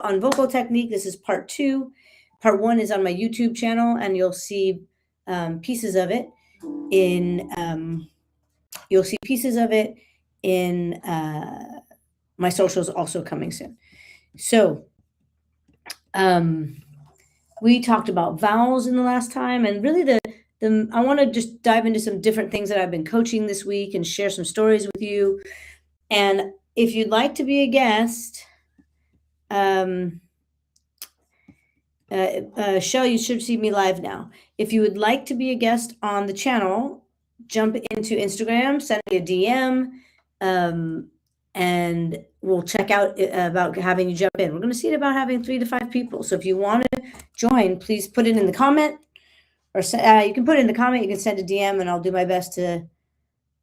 on vocal technique. This is part 2. Part 1 is on my YouTube channel, and you'll see pieces of it in my socials also coming soon. So we talked about vowels in the last time, and really I want to just dive into some different things that I've been coaching this week and share some stories with you. And if you'd like to be a guest, Shell, you should see me live now. If you would like to be a guest on the channel, jump into Instagram, send me a DM, and we'll check out about having you jump in. We're going to see it about having 3 to 5 people. So if you want to join, please put it in the comment, or you can put it in the comment. You can send a DM, and I'll do my best to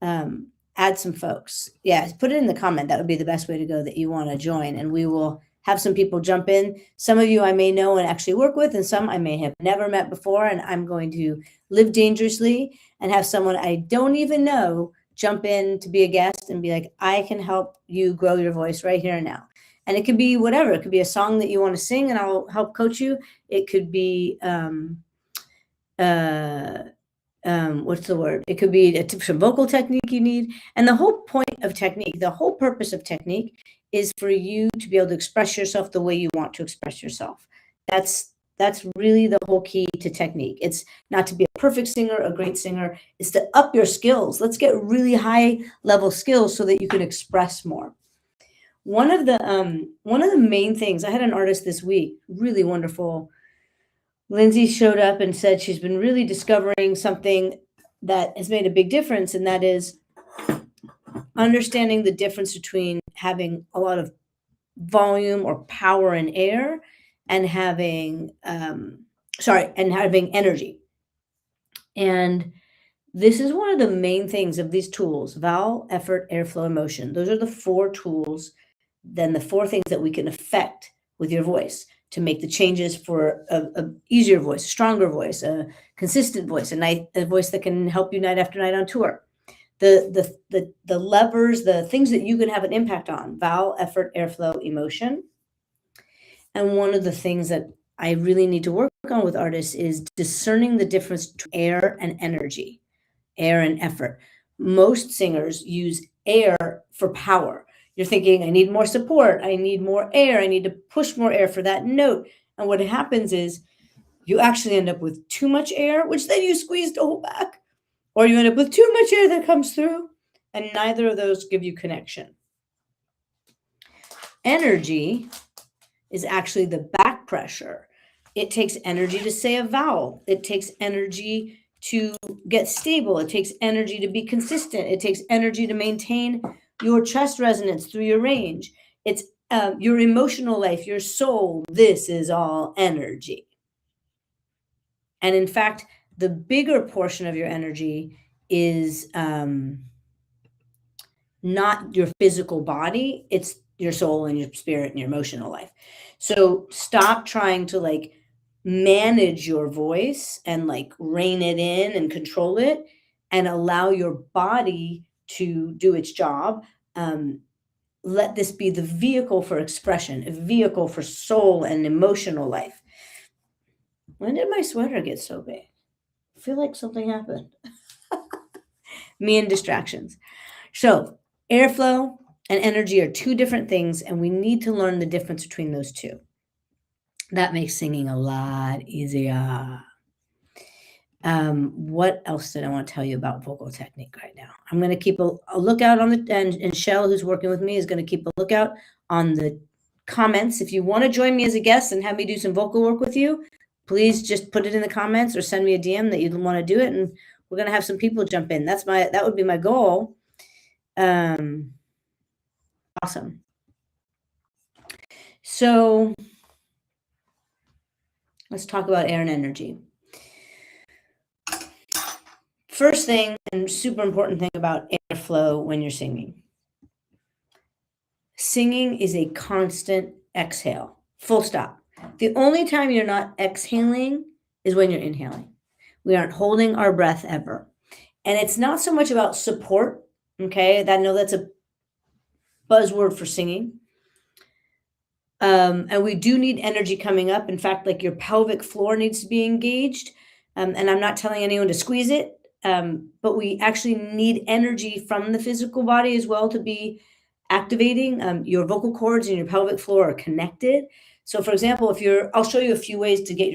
add some folks. Yeah, put it in the comment. That would be the best way to go, that you want to join, and we will have some people jump in. Some of you I may know and actually work with, and some I may have never met before, and I'm going to live dangerously and have someone I don't even know jump in to be a guest and be like, I can help you grow your voice right here and now. And it could be whatever. It could be a song that you want to sing, and I'll help coach you. It could be what's the word? It could be some vocal technique you need. And the whole point of technique, the whole purpose of technique, is for you to be able to express yourself the way you want to express yourself. That's really the whole key to technique. It's not to be a perfect singer, a great singer. It's to up your skills. Let's get really high level skills so that you can express more. One of the main things, I had an artist this week, really wonderful. Lindsay showed up and said she's been really discovering something that has made a big difference, and that is understanding the difference between having a lot of volume or power in air and having energy. And this is one of the main things of these tools: vowel, effort, airflow, emotion. Those are the 4 tools, then the 4 things that we can affect with your voice to make the changes for a easier voice, a stronger voice, a consistent voice, a voice that can help you night after night on tour. The levers, the things that you can have an impact on: vowel, effort, airflow, emotion. And one of the things that I really need to work on with artists is discerning the difference between air and energy, air and effort. Most singers use air for power. You're thinking, I need more support, I need more air, I need to push more air for that note. And what happens is you actually end up with too much air, which then you squeeze to hold back. Or you end up with too much air that comes through, and neither of those give you connection. Energy is actually the back pressure. It takes energy to say a vowel. It takes energy to get stable. It takes energy to be consistent. It takes energy to maintain your chest resonance through your range. It's your emotional life, your soul. This is all energy. And in fact, the bigger portion of your energy is not your physical body. It's your soul and your spirit and your emotional life. So stop trying to manage your voice and rein it in and control it, and allow your body to do its job. Let this be the vehicle for expression, a vehicle for soul and emotional life. When did my sweater get so big? I feel like something happened. Me and distractions. So airflow and energy are 2 different things, and we need to learn the difference between those 2. That makes singing a lot easier. What else did I want to tell you about vocal technique right now? I'm going to keep a lookout on and Shell, who's working with me, is going to keep a lookout on the comments. If you want to join me as a guest and have me do some vocal work with you, please just put it in the comments or send me a DM that you want to do it, and we're going to have some people jump in. That would be my goal. Awesome. So let's talk about air and energy. First thing, and super important thing about airflow when you're singing. Singing is a constant exhale, full stop. The only time you're not exhaling is when you're inhaling. We aren't holding our breath ever. And it's not so much about support, okay? I know that's a buzzword for singing. And we do need energy coming up. In fact, like your pelvic floor needs to be engaged. And I'm not telling anyone to squeeze it, but we actually need energy from the physical body as well to be activating. Your vocal cords and your pelvic floor are connected. So, for example, I'll show you a few ways to get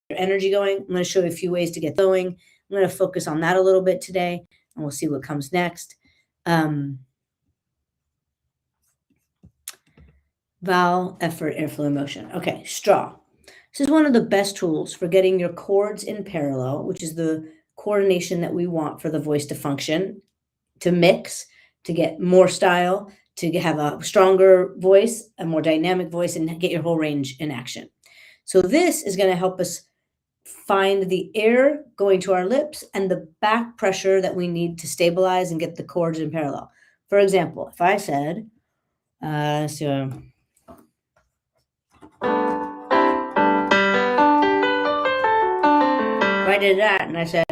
your energy going. I'm going to show you a few ways to get going. I'm going to focus on that a little bit today, and we'll see what comes next. Vowel, effort, airflow, motion. Okay, straw. This is one of the best tools for getting your chords in parallel, which is the coordination that we want for the voice to function, to mix, to get more style, to have a stronger voice, a more dynamic voice, and get your whole range in action. So this is going to help us find the air going to our lips and the back pressure that we need to stabilize and get the chords in parallel. For example, if I said, if I did that and I said,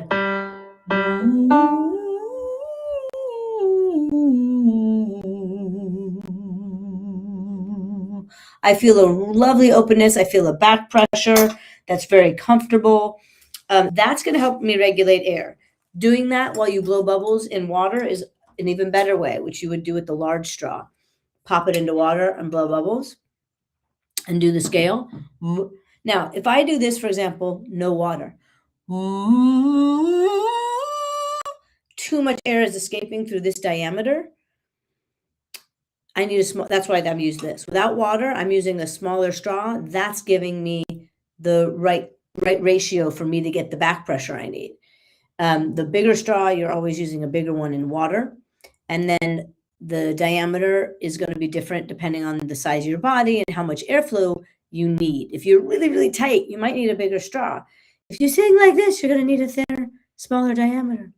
I feel a lovely openness. I feel a back pressure that's very comfortable. That's going to help me regulate air. Doing that while you blow bubbles in water is an even better way, which you would do with the large straw. Pop it into water and blow bubbles and do the scale. Now, if I do this, for example, no water, too much air is escaping through this diameter. I need a small, that's why I'm using this. Without water, I'm using a smaller straw. That's giving me the right ratio for me to get the back pressure I need. The bigger straw, you're always using a bigger one in water. And then the diameter is going to be different depending on the size of your body and how much airflow you need. If you're really, really tight, you might need a bigger straw. If you sing like this, you're going to need a thinner, smaller diameter,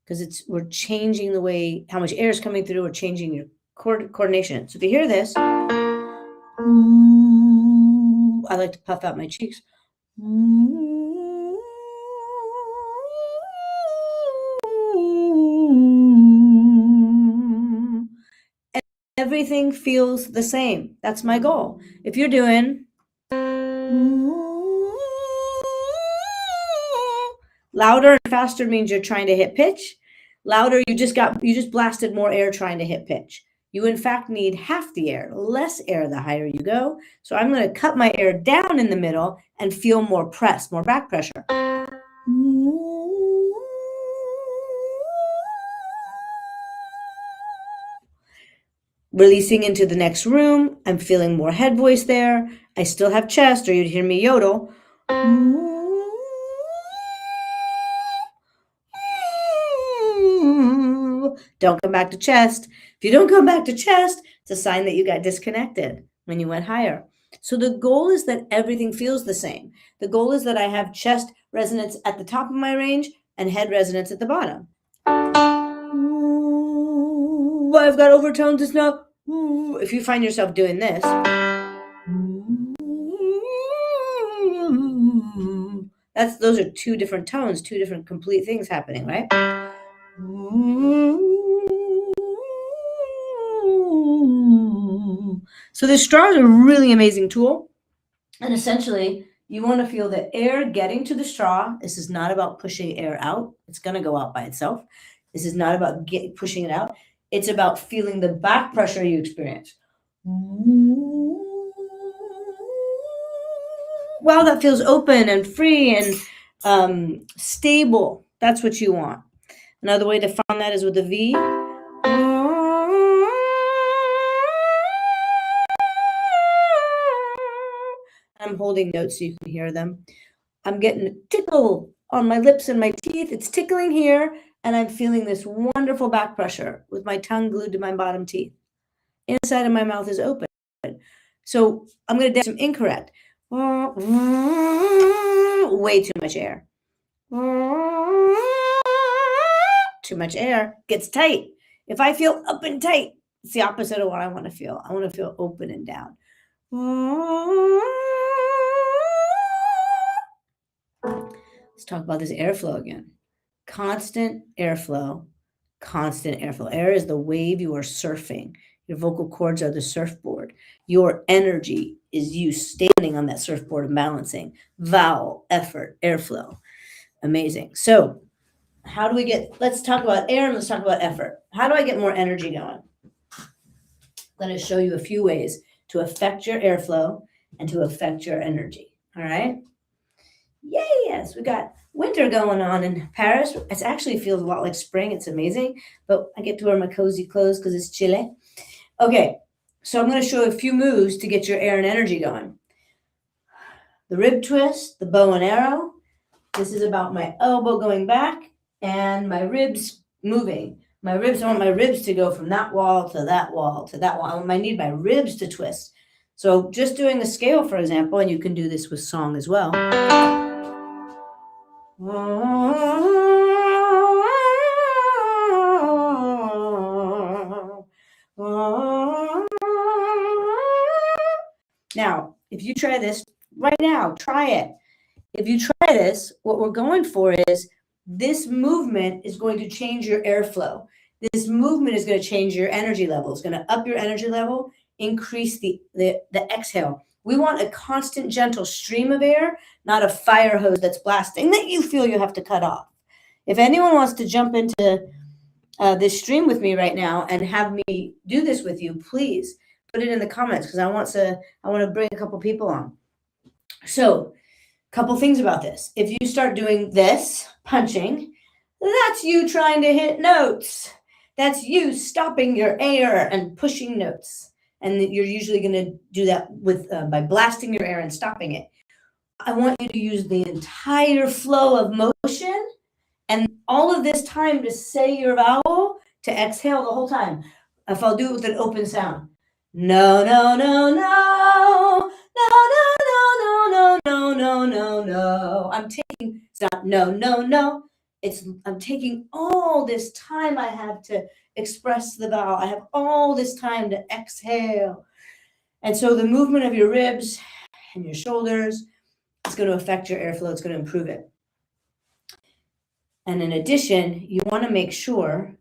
because we're changing the way, how much air is coming through, or changing your coordination. So if you hear this, I like to puff out my cheeks. Everything feels the same. That's my goal. If you're doing louder and faster means you're trying to hit pitch. Louder, you just blasted more air trying to hit pitch. You in fact need half the air, less air the higher you go. So I'm going to cut my air down in the middle and feel more press, more back pressure. Releasing into the next room, I'm feeling more head voice there. I still have chest, or you'd hear me yodel. Don't come back to chest. If you don't come back to chest, it's a sign that you got disconnected when you went higher. So the goal is that everything feels the same. The goal is that I have chest resonance at the top of my range and head resonance at the bottom. I've got overtones. It's not. If you find yourself doing this, those are two different tones, two different complete things happening, right? So the straw is a really amazing tool. And essentially, you want to feel the air getting to the straw. This is not about pushing air out. It's going to go out by itself. This is not about pushing it out. It's about feeling the back pressure you experience. Well, that feels open and free and stable. That's what you want. Another way to find that is with a V. I'm holding notes so you can hear them. I'm getting a tickle on my lips and my teeth. It's tickling here, and I'm feeling this wonderful back pressure with my tongue glued to my bottom teeth. Inside of my mouth is open. So I'm going to do some incorrect. Way too much air. Too much air gets tight. If I feel up and tight, it's the opposite of what I want to feel. I want to feel open and down. Let's talk about this airflow again. Constant airflow, constant airflow. Air is the wave you are surfing. Your vocal cords are the surfboard. surfboard. Your energy is you standing on that surfboard and balancing. Vowel, effort, airflow. Amazing. So, how do we get, let's talk about air and let's talk about effort. How do I get more energy going? I'm going to show you a few ways to affect your airflow and to affect your energy. All right. Yay, yes, we got winter going on in Paris. It actually feels a lot like spring. It's amazing, but I get to wear my cozy clothes because it's chilly. Okay, so I'm going to show you a few moves to get your air and energy going. The rib twist, the bow and arrow. This is about my elbow going back and my ribs moving. My ribs, I want my ribs to go from that wall to that wall to that wall. I need my ribs to twist. So just doing a scale, for example, and you can do this with song as well. Now, if you try this right now, try it. If you try this, what we're going for is this movement is going to change your airflow. This movement is going to change your energy level. It's going to up your energy level, increase the exhale. We want a constant, gentle stream of air, not a fire hose that's blasting that you feel you have to cut off. If anyone wants to jump into this stream with me right now and have me do this with you, please put it in the comments because I want to bring a couple people on. So, couple things about this. If you start doing this, punching, that's you trying to hit notes. That's you stopping your air and pushing notes. And you're usually going to do that with by blasting your air and stopping it. I want you to use the entire flow of motion and all of this time to say your vowel, to exhale the whole time. If I'll do it with an open sound. No, no, no, no, no, no, no, no, no, no, no, no. I'm taking, it's not no, no, no. I'm taking all this time I have to express the vowel. I have all this time to exhale. And so the movement of your ribs and your shoulders is going to affect your airflow. It's going to improve it. And in addition, you want to make sure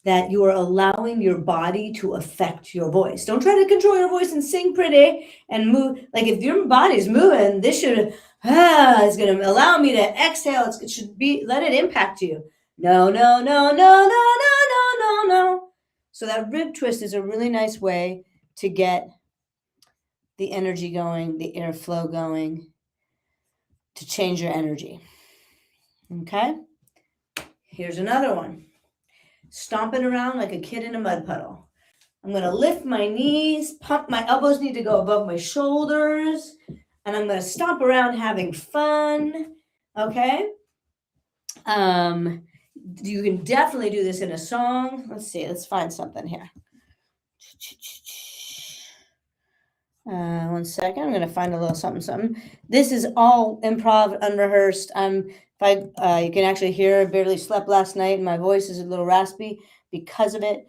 that you are allowing your body to affect your voice. Don't try to control your voice and sing pretty and move. Like if your body's moving, this should, it's going to allow me to exhale. It should be, let it impact you. No, no, no, no, no, no, no, no, no. So that rib twist is a really nice way to get the energy going, the airflow going, to change your energy. Okay? Here's another one. Stomping around like a kid in a mud puddle. I'm going to lift my knees, pump, my elbows need to go above my shoulders, and I'm going to stomp around having fun. Okay? You can definitely do this in a song. Let's see, let's find something here. 1 second. I'm going to find a little something. This is all improv, unrehearsed. You can actually hear I barely slept last night and my voice is a little raspy because of it.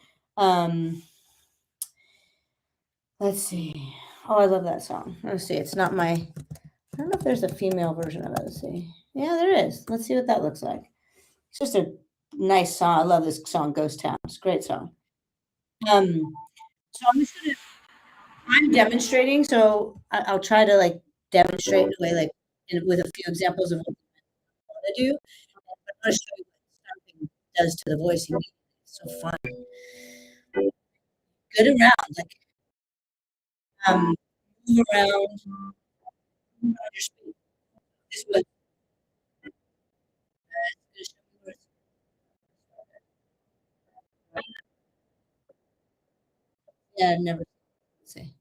Let's see. Oh, I love that song. Let's see. It's not I don't know if there's a female version of it. Let's see. Yeah, there is. Let's see what that looks like. It's just a nice song. I love this song, Ghost Town. It's a great song. So I'm demonstrating, so I'll try to demonstrate in a way with a few examples of what I want to do. I'm going to show you what stomping does to the voice. It's so fun. Good around, move around on your speed. This was yeah, never say.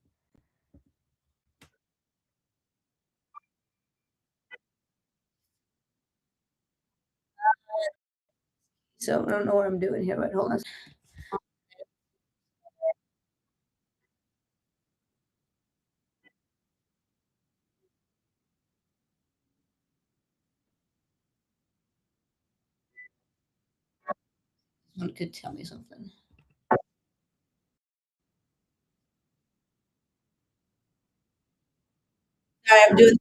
So I don't know what I'm doing here, but hold on. Someone could tell me something. Sorry, I'm doing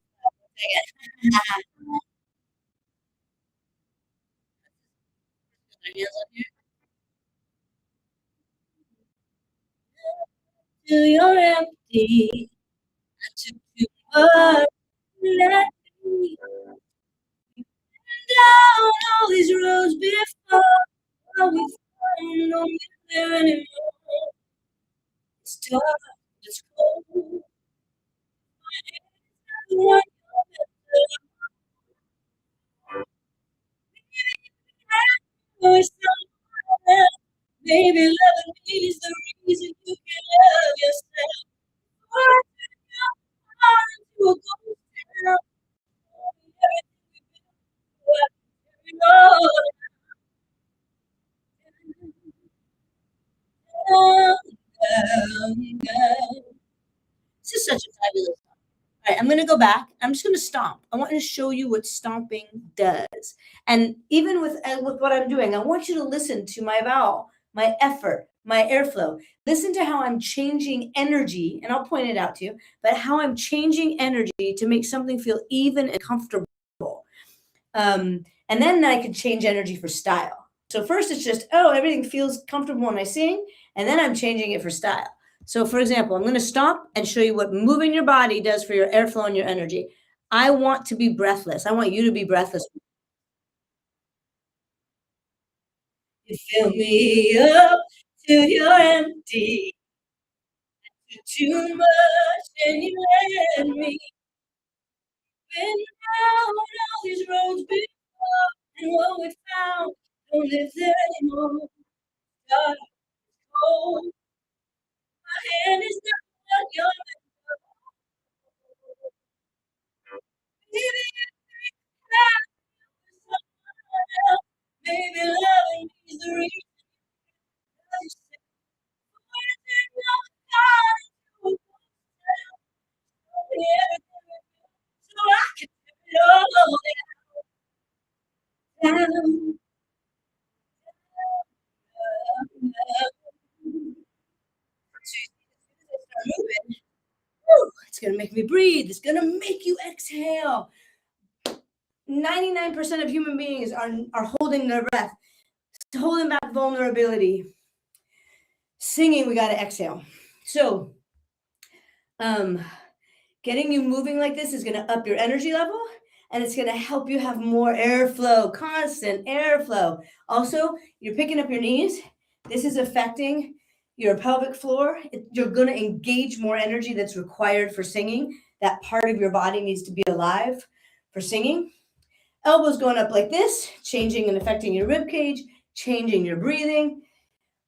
till you're empty. I took too much to let me down all these roads before. We found no there anymore. It's dark, it's cold. What maybe loving me is the reason you can love yourself. Or to a ghost town. This is such a fabulous song. All right, I'm going to go back. I'm just going to stomp. I want to show you what stomping does. And even with what I'm doing, I want you to listen to my vowel, my effort, my airflow. Listen to how I'm changing energy, and I'll point it out to you, but how I'm changing energy to make something feel even and comfortable. And then I can change energy for style. So first it's just, oh, everything feels comfortable when I sing, and then I'm changing it for style. So for example, I'm going to stop and show you what moving your body does for your airflow and your energy. I want to be breathless. I want you to be breathless. You fill me up till you're empty. Too much and you let me. Been down all these roads before, and what we found don't live there anymore. God, oh, my hand is not what you're maybe maybe loving me is the reason you said, God, so I can turn it all down. Moving. It's going to make me breathe. It's going to make you exhale. 99% of human beings are holding their breath, holding back vulnerability. Singing, we got to exhale. So, getting you moving like this is going to up your energy level, and it's going to help you have more airflow, constant airflow. Also, you're picking up your knees. This is affecting your pelvic floor. You're going to engage more energy that's required for singing. That part of your body needs to be alive for singing. Elbows going up like this, changing and affecting your rib cage, changing your breathing.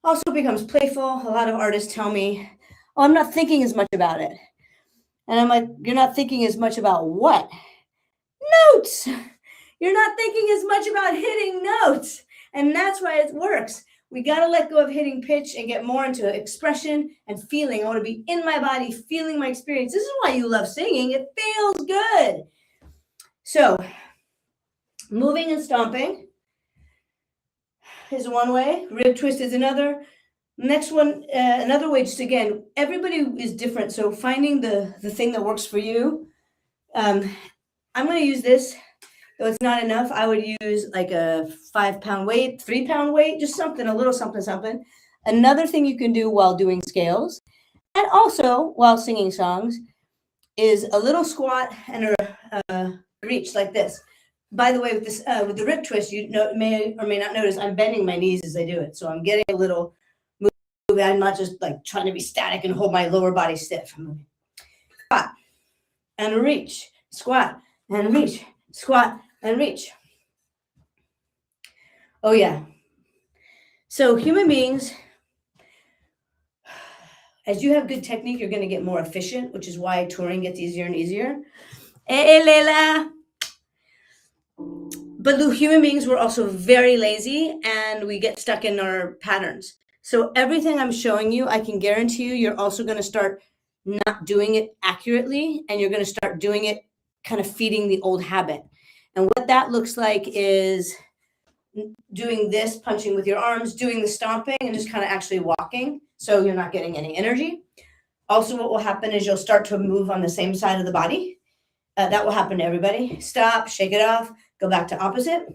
Also becomes playful. A lot of artists tell me, oh, I'm not thinking as much about it. And I'm like, you're not thinking as much about what? Notes. You're not thinking as much about hitting notes. And that's why it works. We got to let go of hitting pitch and get more into expression and feeling. I want to be in my body, feeling my experience. This is why you love singing. It feels good. So, moving and stomping is one way. Rib twist is another. Next one, another way, just again, everybody is different. So finding the thing that works for you. I'm going to use this. Though it's not enough, I would use like a 5-pound weight, 3-pound weight, just something, a little something, something. Another thing you can do while doing scales and also while singing songs is a little squat and a reach like this. By the way, with this, with the rib twist, you may or may not notice I'm bending my knees as I do it. So I'm getting a little move. I'm not just like trying to be static and hold my lower body stiff. I'm moving. Squat and reach, squat and reach, squat and reach. Oh yeah. So human beings, as you have good technique, you're going to get more efficient, which is why touring gets easier and easier. Hey, Leila. But the human beings, we're also very lazy and we get stuck in our patterns. So everything I'm showing you, I can guarantee you're also going to start not doing it accurately, and you're going to start doing it kind of feeding the old habit. And what that looks like is doing this, punching with your arms, doing the stomping, and just kind of actually walking. So you're not getting any energy. Also, what will happen is you'll start to move on the same side of the body. That will happen to everybody. Stop, shake it off, go back to opposite.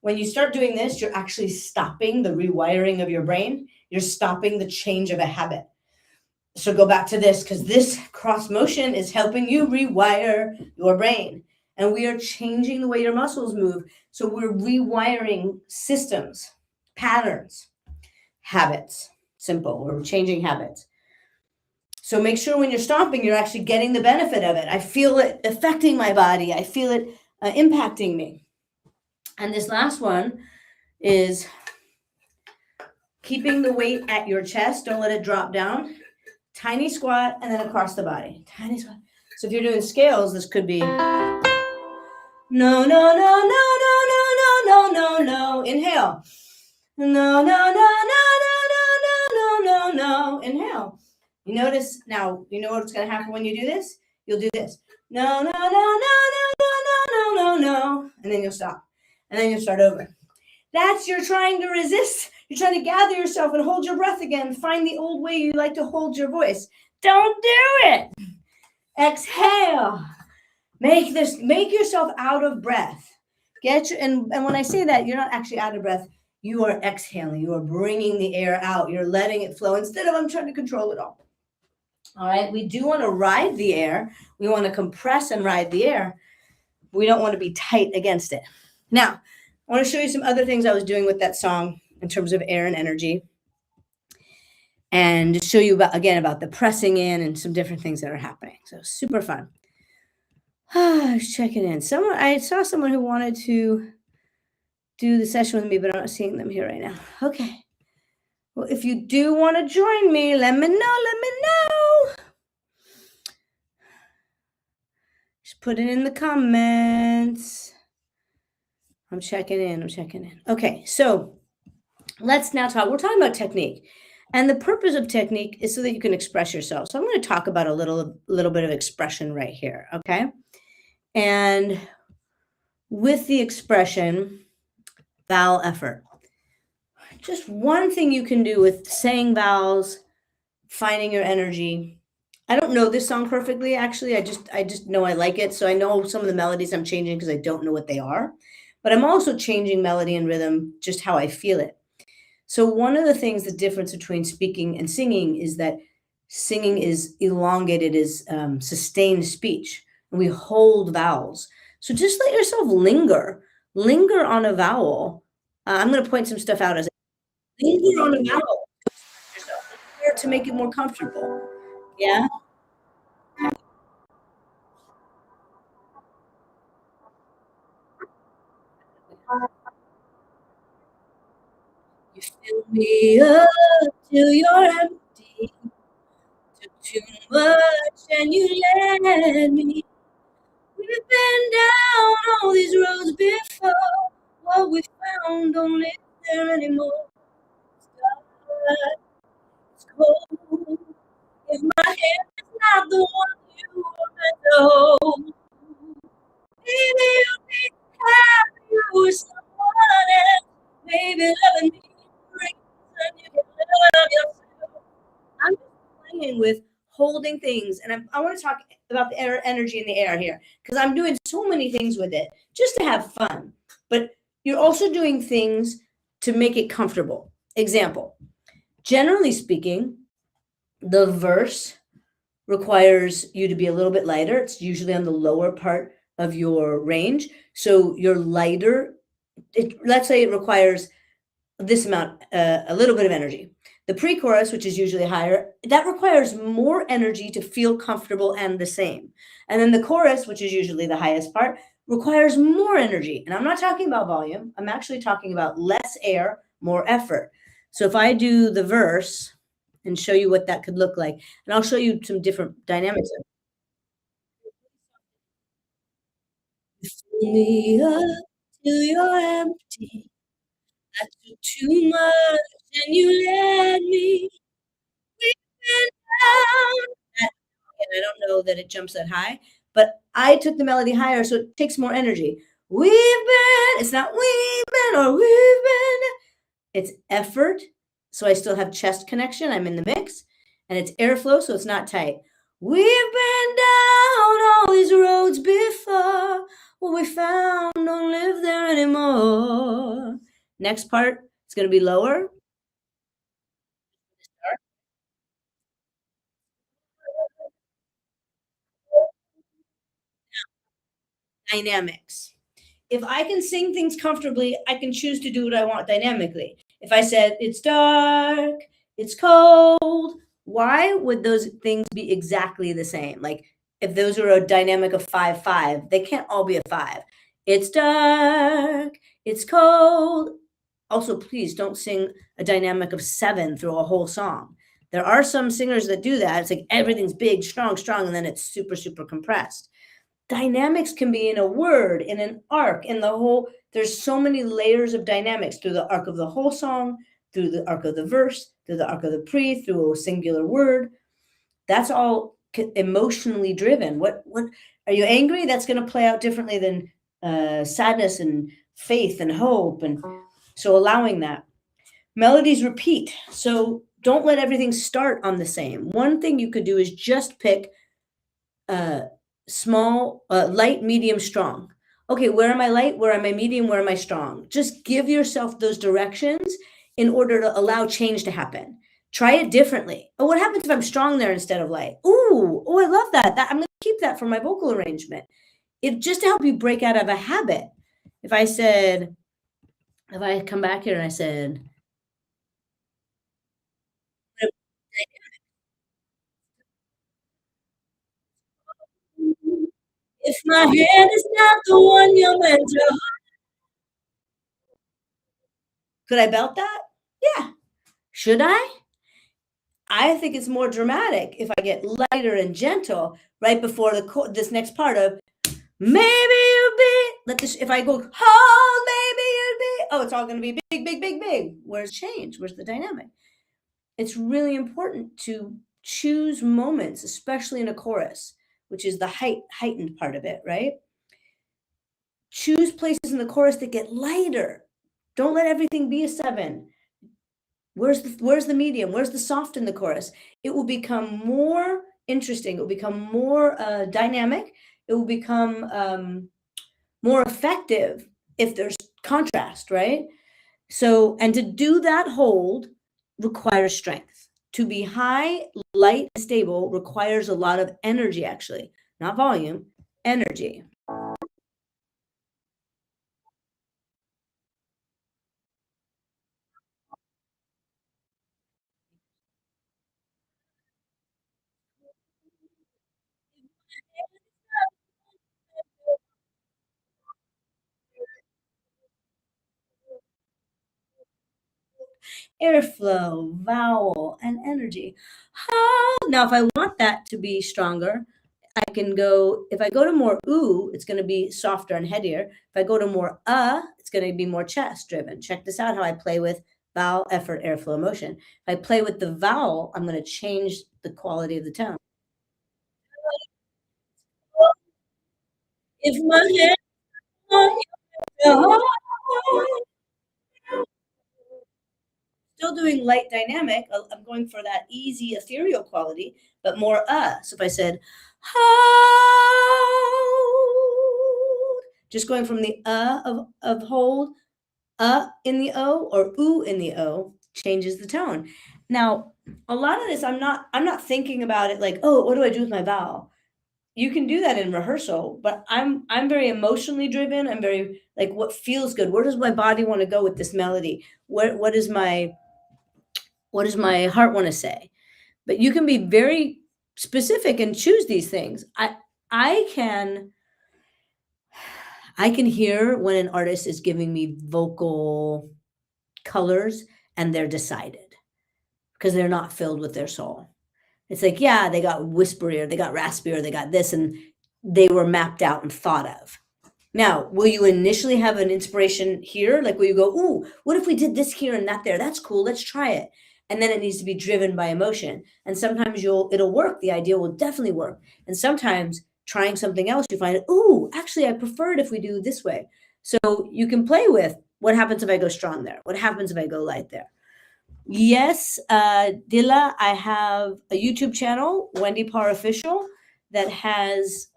When you start doing this, you're actually stopping the rewiring of your brain. You're stopping the change of a habit. So go back to this because this cross motion is helping you rewire your brain. And we are changing the way your muscles move. So we're rewiring systems, patterns, habits. Simple. We're changing habits. So make sure when you're stomping, you're actually getting the benefit of it. I feel it affecting my body. I feel it impacting me. And this last one is keeping the weight at your chest. Don't let it drop down. Tiny squat and then across the body. Tiny squat. So if you're doing scales, this could be no, no, no, no, no, no, no, no, no, no. Inhale. No, no, no, no, no, no, no, no, no. Inhale. You notice now, you know what's going to happen when you do this? You'll do this. No, no, no, no, no, no, no, no, no. And then you'll stop. And then you'll start over. That's you're trying to resist. You're trying to gather yourself and hold your breath again. Find the old way you like to hold your voice. Don't do it. Exhale. Make yourself out of breath. And when I say that, you're not actually out of breath. You are exhaling. You are bringing the air out. You're letting it flow instead of I'm trying to control it all. All right. We do want to ride the air. We want to compress and ride the air. We don't want to be tight against it. Now, I want to show you some other things I was doing with that song in terms of air and energy. And show you about the pressing in and some different things that are happening. So super fun. Checking in. I saw someone who wanted to do the session with me, but I'm not seeing them here right now. Okay. Well, if you do want to join me, let me know. Just put it in the comments. I'm checking in. Okay, so let's now talk. We're talking about technique. And the purpose of technique is so that you can express yourself. So I'm going to talk about a little bit of expression right here, okay? And with the expression, vowel effort. Just one thing you can do with saying vowels, finding your energy. I don't know this song perfectly, actually. I just know I like it. So I know some of the melodies I'm changing because I don't know what they are. But I'm also changing melody and rhythm, just how I feel it. So one of the things, the difference between speaking and singing is that singing is elongated, is sustained speech. And we hold vowels. So just let yourself linger on a vowel. I'm going to point some stuff out as linger on a vowel to make it more comfortable. Yeah. You fill me up till you're empty. Took too much and you let me. We've been down all these roads before. What we found don't live there anymore. It's cold. If my hand is not the one you want to hold, maybe you'll be happy with someone else. Maybe loving me brings and you can love yourself. I'm just playing with holding things, and I want to talk about the energy in the air here because I'm doing so many things with it just to have fun. But you're also doing things to make it comfortable. Example, generally speaking, the verse requires you to be a little bit lighter. It's usually on the lower part of your range. So you're lighter. Let's say it requires this amount, a little bit of energy. The pre-chorus, which is usually higher, that requires more energy to feel comfortable and the same. And then the chorus, which is usually the highest part, requires more energy. And I'm not talking about volume. I'm actually talking about less air, more effort. So if I do the verse and show you what that could look like, and I'll show you some different dynamics. Fill me up till you're empty. I took too much and you let me. We've been down. And I don't know that it jumps that high, but I took the melody higher, so it takes more energy. We've been, it's not we've been or we've been. It's effort, so I still have chest connection. I'm in the mix, and it's airflow, so it's not tight. We've been down all these roads before. What we found don't live there anymore. Next part, it's going to be lower. dynamics. If I can sing things comfortably, I can choose to do what I want dynamically. If I said it's dark, it's cold, why would those things be exactly the same? Like if those are a dynamic of 5/5, they can't all be a 5. It's dark, it's cold. Also, please don't sing a dynamic of 7 through a whole song. There are some singers that do that. It's like everything's big, strong, strong, and then it's super, super compressed. Dynamics can be in a word, in an arc, in the whole. There's so many layers of dynamics through the arc of the whole song, through the arc of the verse, through the arc of the pre, through a singular word. That's all emotionally driven. What are you angry? That's going to play out differently than sadness and faith and hope. And so allowing that. Melodies repeat. So don't let everything start on the same. One thing you could do is just pick small, light, medium, strong. Okay, where am I light? Where am I medium? Where am I strong? Just give yourself those directions in order to allow change to happen. Try it differently. Oh, what happens if I'm strong there instead of light? Ooh, oh, I love that. I'm going to keep that for my vocal arrangement. It just to help you break out of a habit. If I come back here and I said, if my hand is not the one you're meant to, could I belt that? Yeah. Should I? I think it's more dramatic if I get lighter and gentle right before this next part of maybe you be. Let this. If I go, oh, maybe you be. Oh, it's all going to be big, big, big, big. Where's change? Where's the dynamic? It's really important to choose moments, especially in a chorus, which is the heightened part of it, right? Choose places in the chorus that get lighter. Don't let everything be a 7. Where's the medium? Where's the soft in the chorus? It will become more interesting. It will become more dynamic. It will become more effective if there's contrast, right? So, and to do that hold requires strength. To be high, light, and stable requires a lot of energy, actually, not volume, energy. Airflow, vowel, and energy. Now, if I want that to be stronger, I can go, if I go to more ooh, it's going to be softer and headier. If I go to more it's going to be more chest driven. Check this out how I play with vowel, effort, airflow, motion. If I play with the vowel, I'm going to change the quality of the tone. If my head on your heart, still doing light dynamic. I'm going for that easy ethereal quality, but more So if I said hold, just going from the of hold, in the O or ooh in the O changes the tone. Now, a lot of this I'm not thinking about it like, oh, what do I do with my vowel? You can do that in rehearsal, but I'm very emotionally driven. I'm very like what feels good. Where does my body want to go with this melody? What does my heart want to say? But you can be very specific and choose these things. I can I can hear when an artist is giving me vocal colors and they're decided because they're not filled with their soul. It's like, yeah, they got whispery or they got raspy or they got this and they were mapped out and thought of. Now, will you initially have an inspiration here? Like, will you go, ooh, what if we did this here and that there? That's cool. Let's try it. And then it needs to be driven by emotion. And sometimes it'll work. The idea will definitely work. And sometimes trying something else, you find, ooh, actually, I prefer it if we do this way. So you can play with what happens if I go strong there? What happens if I go light there? Yes, Dilla, I have a YouTube channel, Wendy Parr Official, that has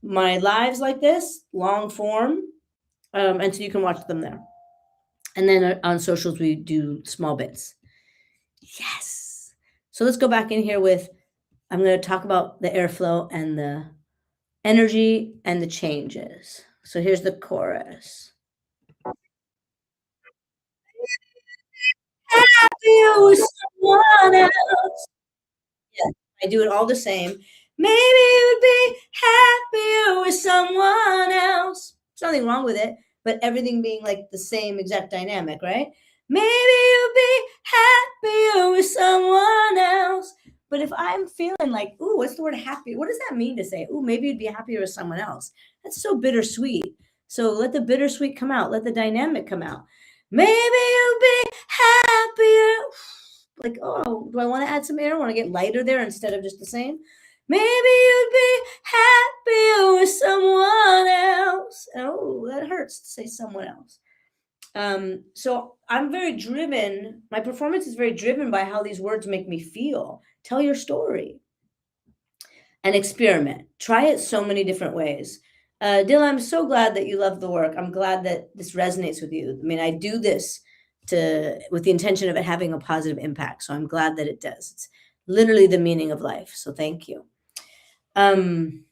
my lives like this, long form, and so you can watch them there. And then on socials, we do small bits. Yes. So let's go back in here with, I'm going to talk about the airflow and the energy and the changes. So here's the chorus. Happier with someone else. Yeah, I do it all the same. Maybe you'd be happier with someone else. There's nothing wrong with it, but everything being like the same exact dynamic, right? Maybe you'd be happier with someone else. But if I'm feeling like, ooh, what's the word happy? What does that mean to say? Ooh, maybe you'd be happier with someone else. That's so bittersweet. So let the bittersweet come out. Let the dynamic come out. Maybe you'd be happier. Like, oh, do I want to add some air? Want to get lighter there instead of just the same? Maybe you'd be happier with someone else. Oh, that hurts to say someone else. So I'm very driven. My performance is very driven by how these words make me feel. Tell your story and experiment. Try it so many different ways. Dylan, I'm so glad that you love the work. I'm glad that this resonates with you. I mean, I do this with the intention of it having a positive impact. So I'm glad that it does. It's literally the meaning of life. So thank you. And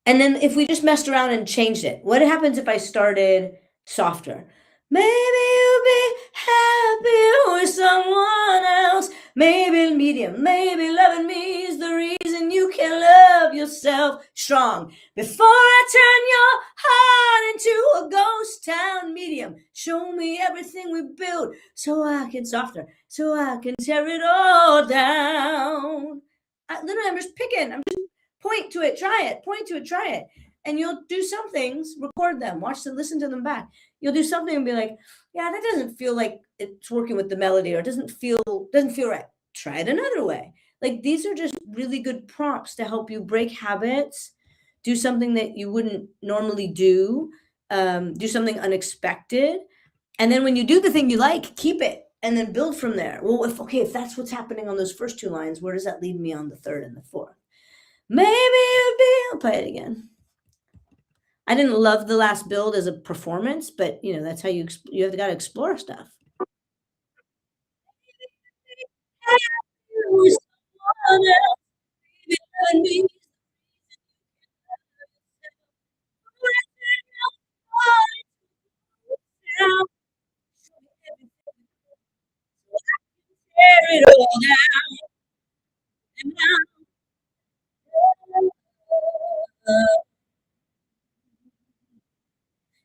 then if we just messed around and changed it, what happens if I started softer? Maybe you'll be happier with someone else. Maybe medium, maybe loving me is the reason you can love yourself strong. Before I turn your heart into a ghost town. Medium, show me everything we built so I can softer, so I can tear it all down. Literally, I'm just picking. I'm just point to it, try it, point to it, try it. And you'll do some things, record them, watch them, listen to them back. You'll do something and be like, yeah, that doesn't feel like it's working with the melody, or it doesn't feel right. Try it another way. Like, these are just really good prompts to help you break habits, do something that you wouldn't normally do something unexpected. And then when you do the thing you like, keep it and then build from there. Well, if that's what's happening on those first two lines, where does that lead me on the third and the fourth? Maybe you'd be, I'll play it again. I didn't love the last build as a performance, but that's how you have got to explore stuff.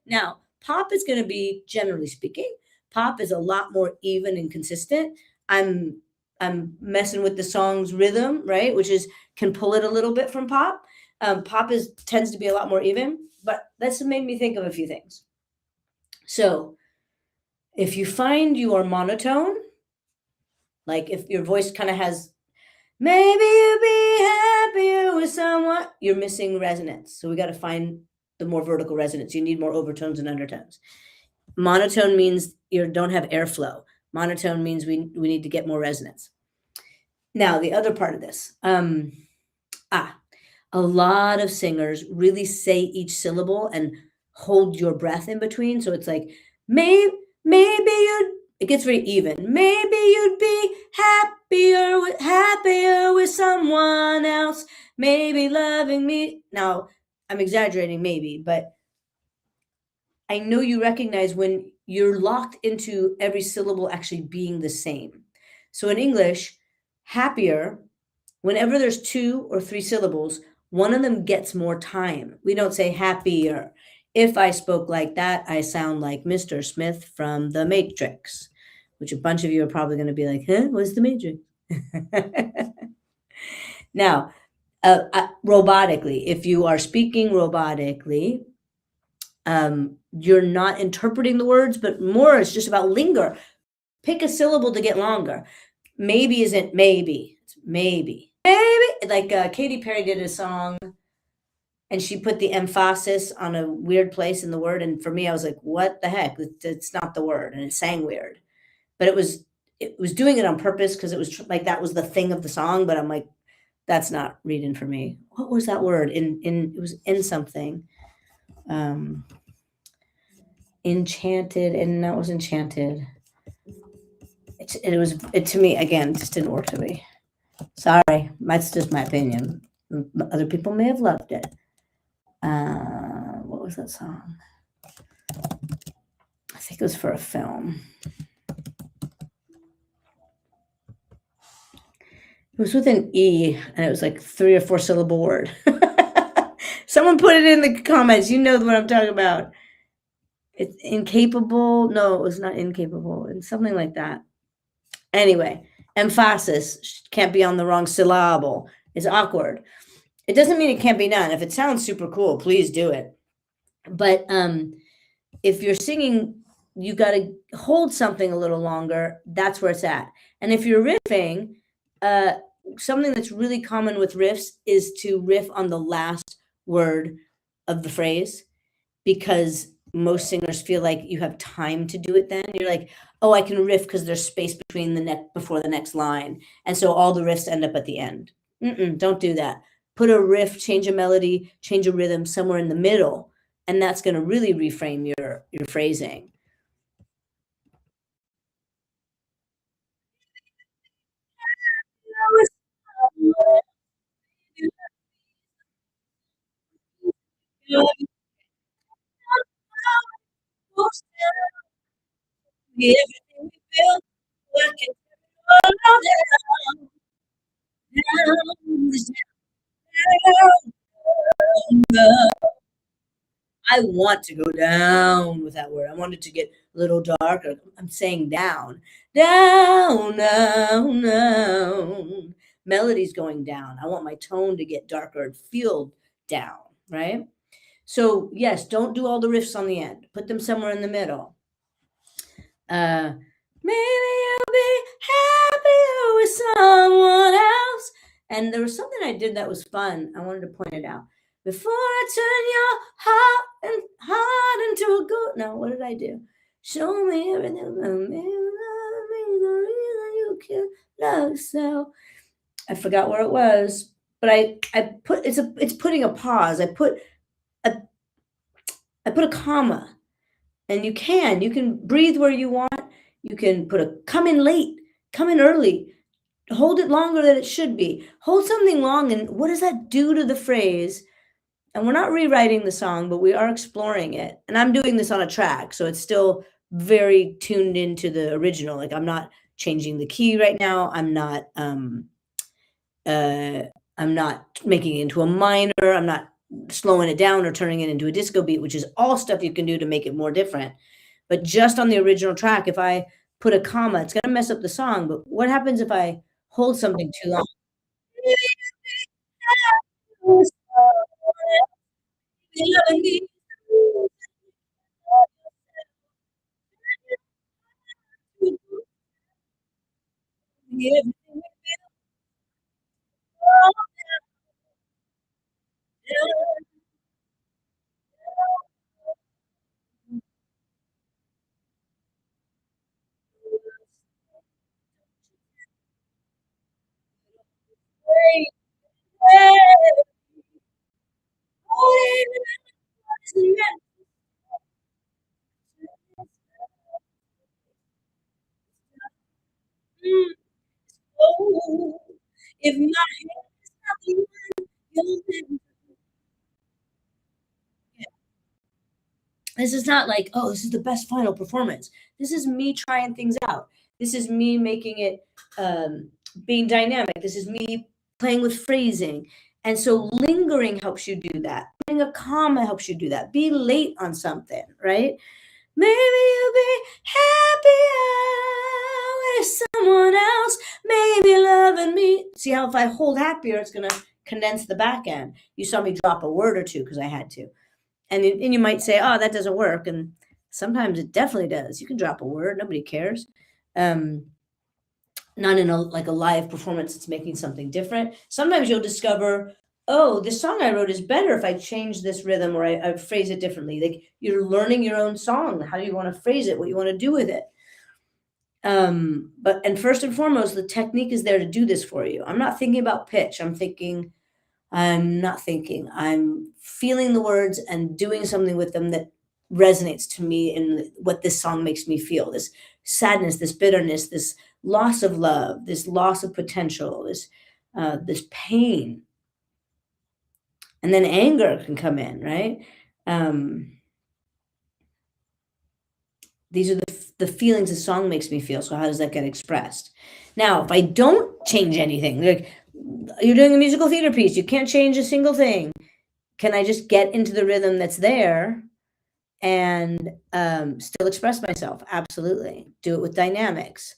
Now, pop is going to be, generally speaking, pop is a lot more even and consistent. I'm messing with the song's rhythm, right? Which can pull it a little bit from pop. Pop tends to be a lot more even, but that's made me think of a few things. So if you find you are monotone, like if your voice kind of has, maybe you'll be happier with someone, you're missing resonance. So we got to find the more vertical resonance. You need more overtones and undertones. Monotone means you don't have airflow. Monotone means we need to get more resonance. Now, the other part of this, a lot of singers really say each syllable and hold your breath in between. So it's like, maybe it gets very even. Maybe you'd be happier with someone else. Maybe loving me. Now, I'm exaggerating maybe, but I know you recognize when you're locked into every syllable actually being the same. So in English, happier, whenever there's 2 or 3 syllables, one of them gets more time. We don't say happier. If I spoke like that, I sound like Mr. Smith from The Matrix, which a bunch of you are probably going to be like, huh, what's The Matrix? Now, robotically, if you are speaking robotically, you're not interpreting the words, but more it's just about linger. Pick a syllable to get longer. Maybe isn't maybe. It's maybe. Maybe. Like Katy Perry did a song and she put the emphasis on a weird place in the word. And for me, I was like, what the heck? It's not the word. And it sang weird. But it was doing it on purpose because it was like that was the thing of the song. But I'm like, that's not reading for me. What was that word? It was in something. Enchanted, and that was enchanted. It to me, again, just didn't work for me. Sorry, that's just my opinion. Other people may have loved it. What was that song? I think it was for a film. It was with an E, and it was like 3 or 4 syllable word. Someone put it in the comments. You know what I'm talking about. It's incapable. No, it was not incapable. It's something like that. Anyway, emphasis can't be on the wrong syllable. It's awkward. It doesn't mean it can't be done. If it sounds super cool, please do it. But if you're singing, you got to hold something a little longer. That's where it's at. And if you're riffing, something that's really common with riffs is to riff on the last word of the phrase, because most singers feel like you have time to do it then. You're like, oh, I can riff because there's space between before the next line. And so all the riffs end up at the end. Don't do that. Put a riff, change a melody, change a rhythm somewhere in the middle, and that's going to really reframe your phrasing. Everything we built, working all down, down. I want to go down with that word. I want it to get a little darker. I'm saying down, down, down, down. Melody's going down. I want my tone to get darker and feel down, right? So yes, don't do all the riffs on the end. Put them somewhere in the middle. Maybe you'll be happier with someone else. And there was something I did that was fun. I wanted to point it out. Before I turn your heart into a goat. No, what did I do? Show me everything about me. Love me the reason you can love yourself. I forgot where it was, but I put it's putting a pause. I put a comma, and you can breathe where you want. You can put a come in late, come in early, hold it longer than it should be. Hold something long, and what does that do to the phrase? And we're not rewriting the song, but we are exploring it. And I'm doing this on a track, so it's still very tuned into the original. Like, I'm not changing the key right now. I'm not making it into a minor. I'm not slowing it down or turning it into a disco beat, which is all stuff you can do to make it more different. But just on the original track, if I put a comma, it's gonna mess up the song. But what happens if I hold something too long? If my head is not the one you'll never forget. This is not like, oh, this is the best final performance. This is me trying things out. This is me making it being dynamic. This is me playing with phrasing. And so lingering helps you do that. Putting a comma helps you do that. Be late on something, right? Maybe you'll be happier with someone else, maybe loving me. See how if I hold happier, it's going to condense the back end. You saw me drop a word or two because I had to. And you might say, oh, that doesn't work. And sometimes it definitely does. You can drop a word. Nobody cares. Not in a live performance. It's making something different. Sometimes you'll discover, oh, this song I wrote is better if I change this rhythm or I phrase it differently. Like, you're learning your own song. How do you want to phrase it? What you want to do with it? And first and foremost, the technique is there to do this for you. I'm not thinking about pitch. I'm not thinking. I'm feeling the words and doing something with them that resonates to me in what this song makes me feel. This sadness, this bitterness, this loss of love, this loss of potential, this pain. And then anger can come in, right? These are the feelings a song makes me feel. So how does that get expressed? Now, if I don't change anything, like you're doing a musical theater piece, you can't change a single thing. Can I just get into the rhythm that's there and still express myself? Absolutely. Do it with dynamics.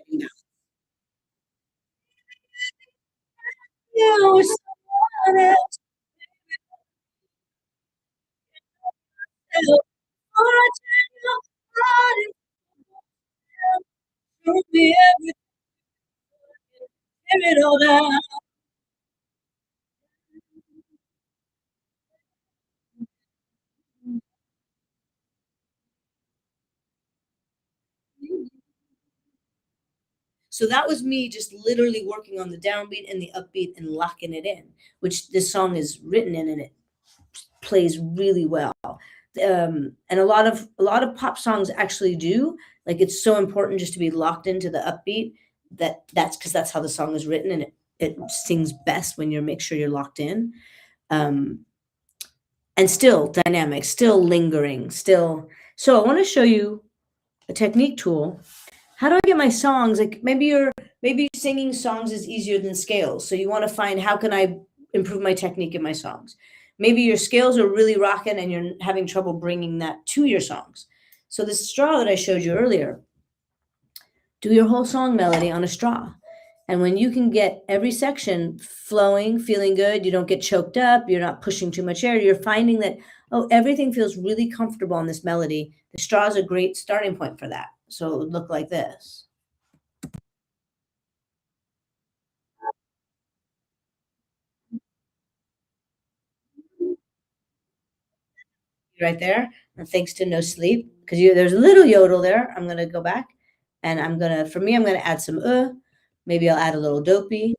You, someone else will turn your heart and show me everything, tear it all down. So that was me just literally working on the downbeat and the upbeat and locking it in, which this song is written in and it plays really well. And a lot of pop songs actually do. Like it's so important just to be locked into the upbeat that's because that's how the song is written and it sings best when you make sure you're locked in. Um, and still dynamic, still lingering, still. So I want to show you a technique tool. How do I get my songs? Like maybe singing songs is easier than scales. So you want to find how can I improve my technique in my songs? Maybe your scales are really rocking and you're having trouble bringing that to your songs. So the straw that I showed you earlier, do your whole song melody on a straw. And when you can get every section flowing, feeling good, you don't get choked up, you're not pushing too much air, you're finding that, oh, everything feels really comfortable on this melody. The straw is a great starting point for that. So it would look like this. Right there. And thanks to no sleep, because there's a little yodel there. I'm gonna go back and for me, I'm gonna add some maybe I'll add a little dopey.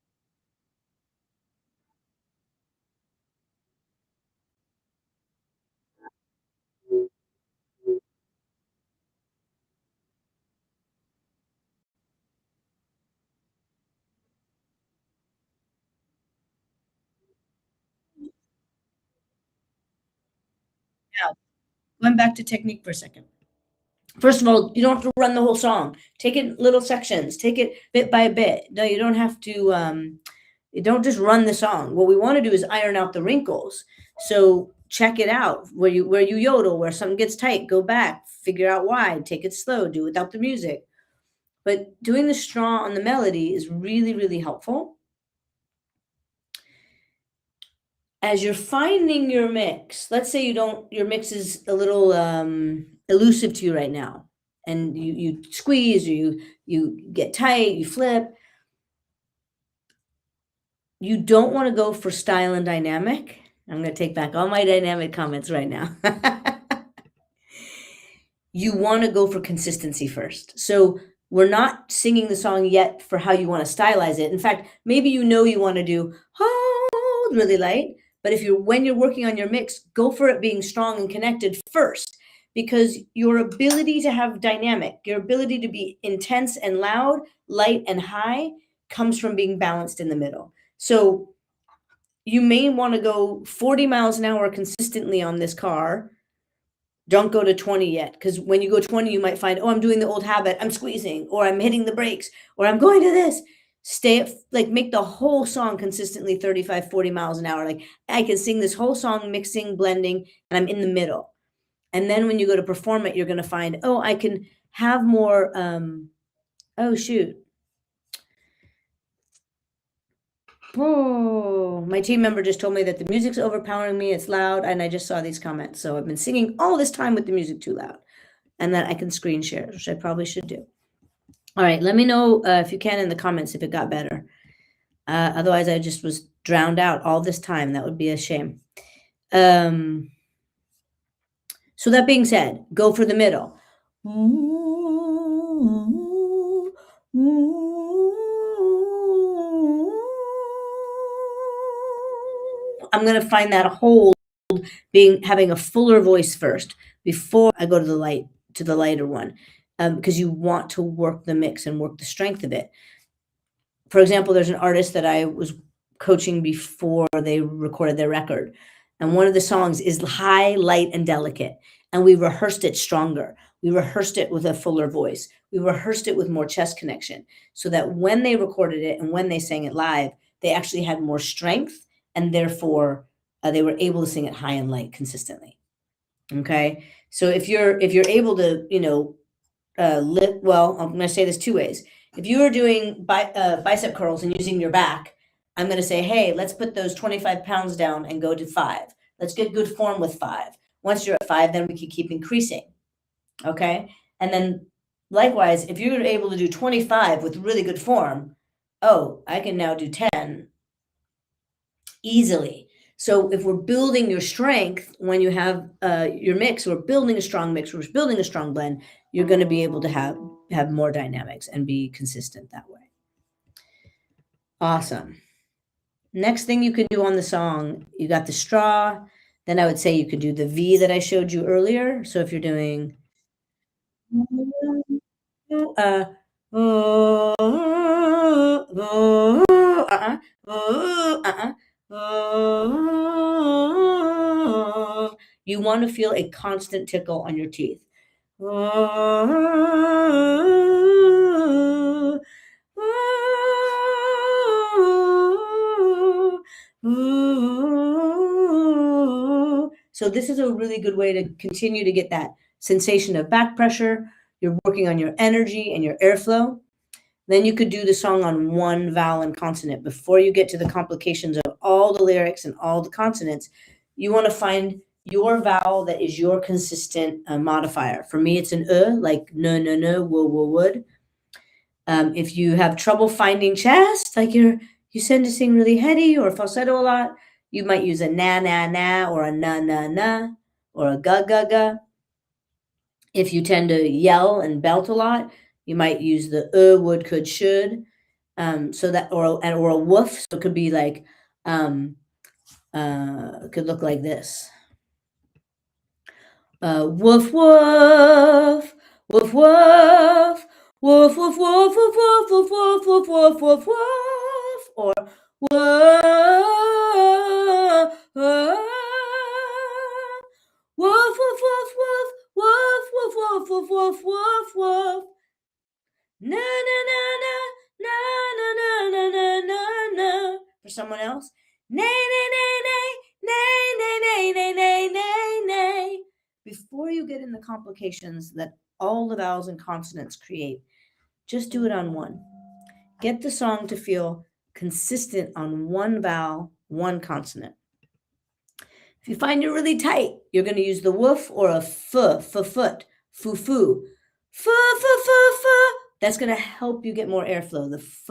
Now, going back to technique for a second. First of all, you don't have to run the whole song. Take it in little sections. Take it bit by bit. No, you don't have to. You don't just run the song. What we want to do is iron out the wrinkles. So check it out where you yodel, where something gets tight. Go back, figure out why. Take it slow. Do it without the music. But doing the straw on the melody is really, really helpful. As you're finding your mix, let's say your mix is a little elusive to you right now, and you squeeze or you get tight, you flip. You don't want to go for style and dynamic. I'm going to take back all my dynamic comments right now. You want to go for consistency first. So we're not singing the song yet for how you want to stylize it. In fact, maybe you want to do hold really light, but when you're working on your mix, go for it being strong and connected first, because your ability to have dynamic, your ability to be intense and loud, light and high comes from being balanced in the middle. So you may want to go 40 miles an hour consistently on this car. Don't go to 20 yet, because when you go 20, you might find, oh, I'm doing the old habit. I'm squeezing, or I'm hitting the brakes, or I'm going to this. Stay at, like, make the whole song consistently 35, 40 miles an hour. Like, I can sing this whole song, mixing, blending, and I'm in the middle. And then when you go to perform it, you're going to find, oh, I can have more, oh, shoot. Oh, my team member just told me that the music's overpowering me. It's loud, and I just saw these comments. So I've been singing all this time with the music too loud, and that I can screen share, which I probably should do. All right, let me know if you can in the comments if it got better. Otherwise, I just was drowned out all this time. That would be a shame. So that being said, go for the middle. I'm going to find that hold having a fuller voice first before I go to the lighter one. because you want to work the mix and work the strength of it. For example, there's an artist that I was coaching before they recorded their record. And one of the songs is high, light, and delicate. And we rehearsed it stronger. We rehearsed it with a fuller voice. We rehearsed it with more chest connection so that when they recorded it and when they sang it live, they actually had more strength and therefore they were able to sing it high and light consistently. Okay. So if you're able to, lift, well, I'm going to say this two ways. If you are doing bicep curls and using your back, I'm going to say, hey, let's put those 25 pounds down and go to 5. Let's get good form with 5. Once you're at 5, then we can keep increasing. Okay. And then likewise, if you're able to do 25 with really good form, oh, I can now do 10 easily. So if we're building your strength when you have your mix, we're building a strong mix, we're building a strong blend, you're going to be able to have more dynamics and be consistent that way. Awesome. Next thing you can do on the song, you got the straw. Then I would say you could do the V that I showed you earlier. So if you're doing you want to feel a constant tickle on your teeth. So this is a really good way to continue to get that sensation of back pressure. You're working on your energy and your airflow. Then you could do the song on one vowel and consonant. Before you get to the complications of all the lyrics and all the consonants, you want to find your vowel that is your consistent modifier. For me, it's an like no, would. If you have trouble finding chest, like you tend to sing really heady or falsetto a lot, you might use a na, or a na, or a ga. If you tend to yell and belt a lot, you might use the would, could, should. So that or a woof. So it could be like it could look like this. Woof woof, woof woof, woof woof woof woof woof woof woof woof woof woof woof, or woof woof woof woof woof woof woof woof woof woof woof. Na na na na na na na na na na na. For someone else, nay nay nay nay nay nay nay nay nay nay nay. Before you get in the complications that all the vowels and consonants create, just do it on one. Get the song to feel consistent on one vowel, one consonant. If you find you're really tight, you're going to use the woof or a foot, foo foo. That's going to help you get more airflow, the f.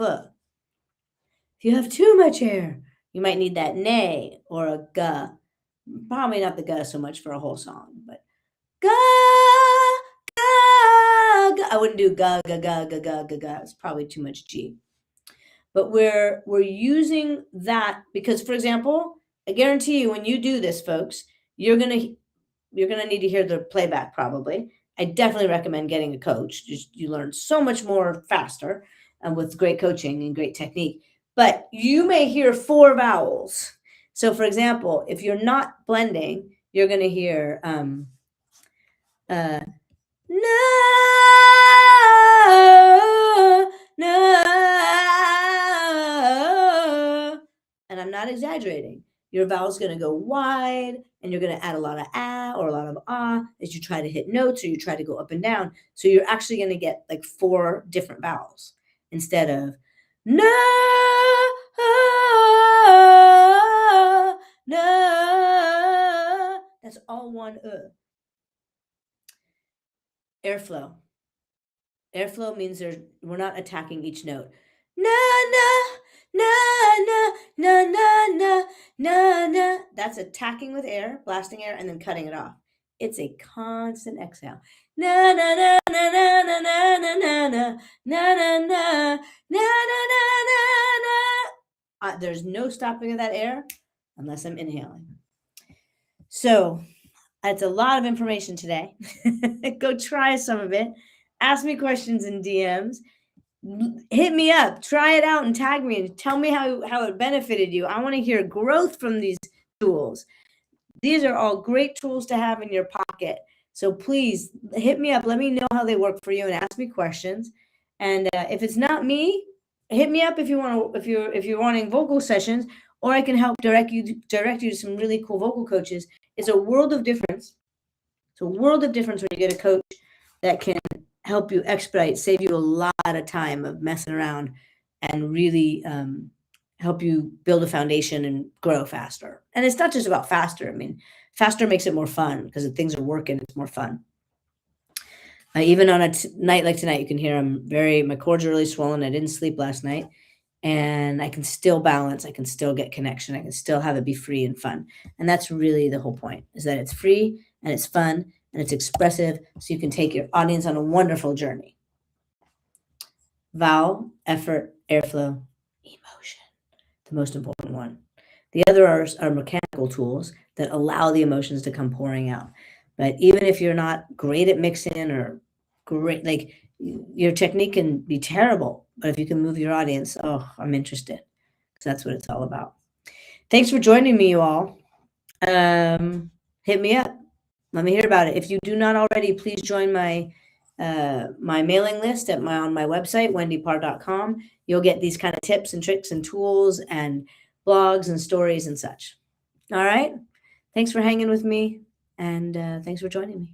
If you have too much air, you might need that nay or a ga. Probably not the ga so much for a whole song, but ga, ga, ga. I wouldn't do ga, ga, ga, ga, ga, ga, ga. It's probably too much G. But we're using that because, for example, I guarantee you when you do this, folks, you're gonna need to hear the playback probably. I definitely recommend getting a coach. You learn so much more faster with great coaching and great technique. But you may hear 4 vowels. So, for example, if you're not blending, you're going to hear no, and I'm not exaggerating. Your vowel's going to go wide, and you're going to add a lot of ah or a lot of ah as you try to hit notes or you try to go up and down. So you're actually going to get like 4 different vowels instead of no, no. That's all one Airflow. Airflow means we're not attacking each note. Na na na na na na na na. That's attacking with air, blasting air, and then cutting it off. It's a constant exhale. Na na na na na na na na na na na na na na na. There's no stopping of that air unless I'm inhaling. So that's a lot of information today. Go try some of it. Ask me questions in DMs. Hit me up, try it out and tag me and tell me how it benefited you. I want to hear growth from these tools. These are all great tools to have in your pocket. So please hit me up. Let me know how they work for you and ask me questions. And if it's not me, hit me up if you want to, if you're wanting vocal sessions, or I can help direct you to some really cool vocal coaches. It's a world of difference. It's a world of difference when you get a coach that can help you expedite, save you a lot of time of messing around, and really help you build a foundation and grow faster. And it's not just about faster. I mean, faster makes it more fun because if things are working, it's more fun. Even on a night like tonight, you can hear my cords are really swollen. I didn't sleep last night, and I can still balance. I can still get connection. I can still have it be free and fun. And that's really the whole point, is that it's free and it's fun and it's expressive, so you can take your audience on a wonderful journey. Vowel, effort, airflow, emotion, the most important one. The other are mechanical tools that allow the emotions to come pouring out. But even if you're not great at mixing or great, like your technique can be terrible, but if you can move your audience, oh, I'm interested. So that's what it's all about. Thanks for joining me, you all. Hit me up. Let me hear about it. If you do not already, please join my mailing list on my website, wendyparr.com. You'll get these kind of tips and tricks and tools and blogs and stories and such. All right. Thanks for hanging with me, and thanks for joining me.